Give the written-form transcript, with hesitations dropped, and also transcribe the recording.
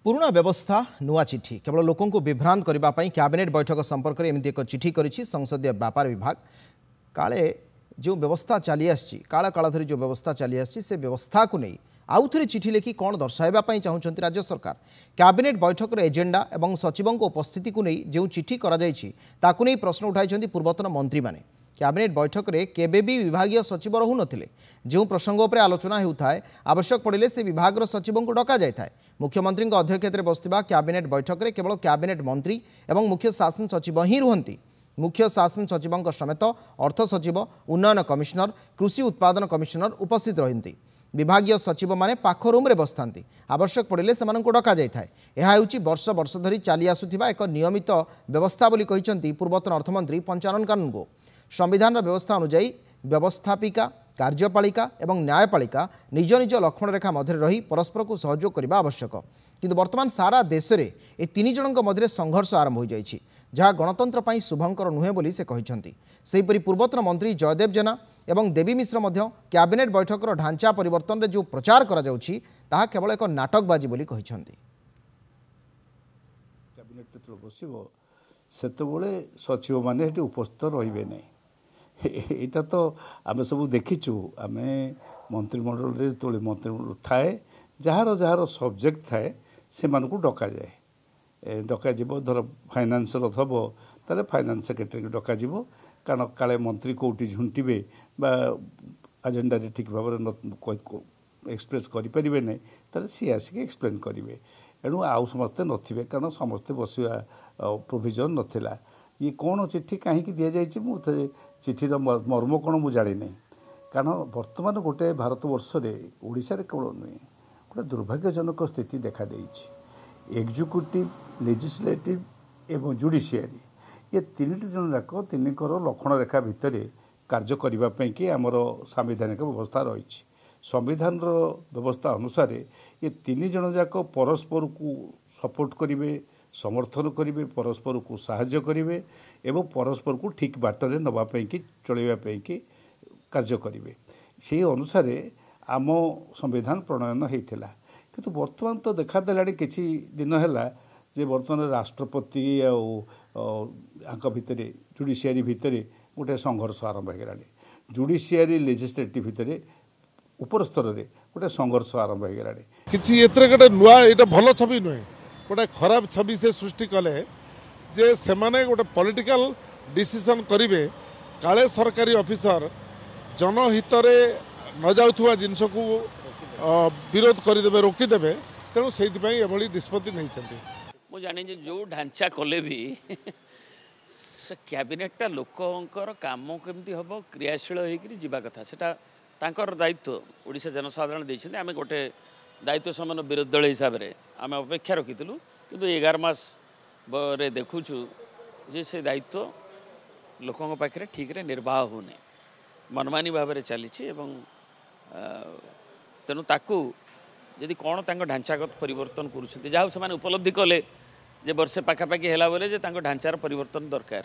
पुराना व्यवस्था नुआ चिठी केवल लोकों को विभ्रांत करने कैबिनेट बैठक संपर्क में एमती एक चिठी करिछि संसदीय व्यापार विभाग। काले जो व्यवस्था चली आसी काला काला धरी जो व्यवस्था चली आसी से व्यवस्था को नहीं आउ थे चिठी लिखि कौन दर्शाइबा चाहूँगी राज्य सरकार। कैबिनेट बैठक एजेंडा और सचिवों उपस्थिति को नहीं जो चिठी ताकू नहीं प्रश्न उठाई पूर्वतन मंत्री माने। कैबिनेट बैठक में केबे भी विभागीय सचिव रहू नथिले। जो प्रसंग पर आलोचना होता आवश्यक पड़े से विभाग सचिवों को डक जाए। मुख्यमंत्री अध्यक्षत बसुवा कैबिनेट बैठक में केवल कैबिनेट मंत्री और मुख्य शासन सचिव ही रुहति। मुख्य शासन सचिवों समेत अर्थ सचिव, उन्नयन कमिशनर, कृषि उत्पादन कमिशनर उपस्थित रही। विभागीय सचिव माने पाख रूम रे बसथांती। आवश्यक पड़े से डका जाए। यह वर्ष वर्ष धरी चली आसुथिबा एक नियमित व्यवस्था बोली कहिसंती पूर्वतन अर्थमंत्री पंचानन कानूनगो। संविधान व्यवस्था अनुଯାयी व्यवस्थापिका, कार्यपालिका और न्यायपालिका निज निज लक्षण रेखा मध्य रही परस्पर को सहयोग करने आवश्यक। किंतु वर्तमान सारा देश में ए तीन जनों मध्य संघर्ष आरंभ हो जाइछि, जहाँ गणतंत्र ପାଇଁ शुभंकर नुहे बोली से कहिसंती। सेहीपरि पूर्वतन मंत्री जयदेव जेना एवं देवी मिश्र मध्य कैबिनेट बैठकर ढांचा परिवर्तन रे जो प्रचार करा जाउछि ताहा केवल एक नाटकबाजी बोली कहिसंती। कैबिनेट तो बसिबो सेतबेले सचिव माने हेटी उपस्थित रहिबे नै। एटा तो आम सब देखीचु। आम मंत्रिमंडल जो मंत्रिमंडल थाए जार जार सब्जेक्ट थाए से मानक डक जाए। डक धर फाइनान्स हम ताले फाइनान्स सेक्रेटरी को डक कारण काले मंत्री कौटी झुंटे एजेंडा ठीक भाव एक्सप्रेस करें ना ताले सी आसिक एक्सप्लेन करेंगे। एणु आउ समस्ते नथिबे कारण समस्ते बसवा प्रोविजन नथिला। ये कौन चिट्ठी कहीं दि जाए चिठीर मर्म कौन मुझे जानी ना। कारण बर्तमान गोटे भारत वर्ष ओडिशा रे केवल नुहे गोटे दुर्भाग्यजनक स्थिति देखा देइछि। एग्जीक्यूटिव, लेजिस्लेटिव एवं जुडिशियरी ये तीन जन जाक तीन लक्षण रेखा भितर कार्य करने कि आमर सांविधानिक व्यवस्था रही। संविधान व्यवस्था अनुसार ये तीन जन जाक परस्पर को सपोर्ट करेंगे, समर्थन करेंगे, परस्पर को साहाय्य करेंगे एवं परस्पर को ठीक बाटर नवाई कि चलवाई कि कार्य करेंगे। से अनुसार आम संविधान प्रणयन होता। किंतु वर्तमान तो देखा देला किछि दिन है जे वर्तमान राष्ट्रपति आंक भितर जुडिशियरी भितर गोटे संघर्ष आरंभ हो गलानी। जुडिशियरी लेजिस्लेटिव भितर ऊपर स्तर में गोटे संघर्ष आरंभ हो गलानी। किछि एतरे गोटे नुआ एटा भलो छवि नुहे गोटे खराब छवि से सृष्टि कले जे सेमाने गोटे पॉलिटिकल डिसीजन करिवे काले सरकारी ऑफिसर जनहित न जाउथुवा जिनस को विरोध करदेवे, रोकीदेवे। तेणु से निष्पत्ति नहीं मुझे जानी जो ढांचा कले भी कैबिनेटा लोकर काम केमती हम क्रियाशील होगा कथा सेटा तांकर दायित्व ओडिशा जनसाधारण देइछन्ते। आमे गोटे दायित्व समान विरोधी दल हिसाब से आम अपेक्षा रखीलु किंतु 11 मास रे देखुचु जे से दायित्व लोकों पाखे ठीक रे निर्वाह होने मनमानी भाव में चली। तेणु ताकू जदि कौन ढांचागत परिवर्तन कर उपलब्धि कले जे वर्षे पाखापाखि है बोले ढांचार परिवर्तन दरकार।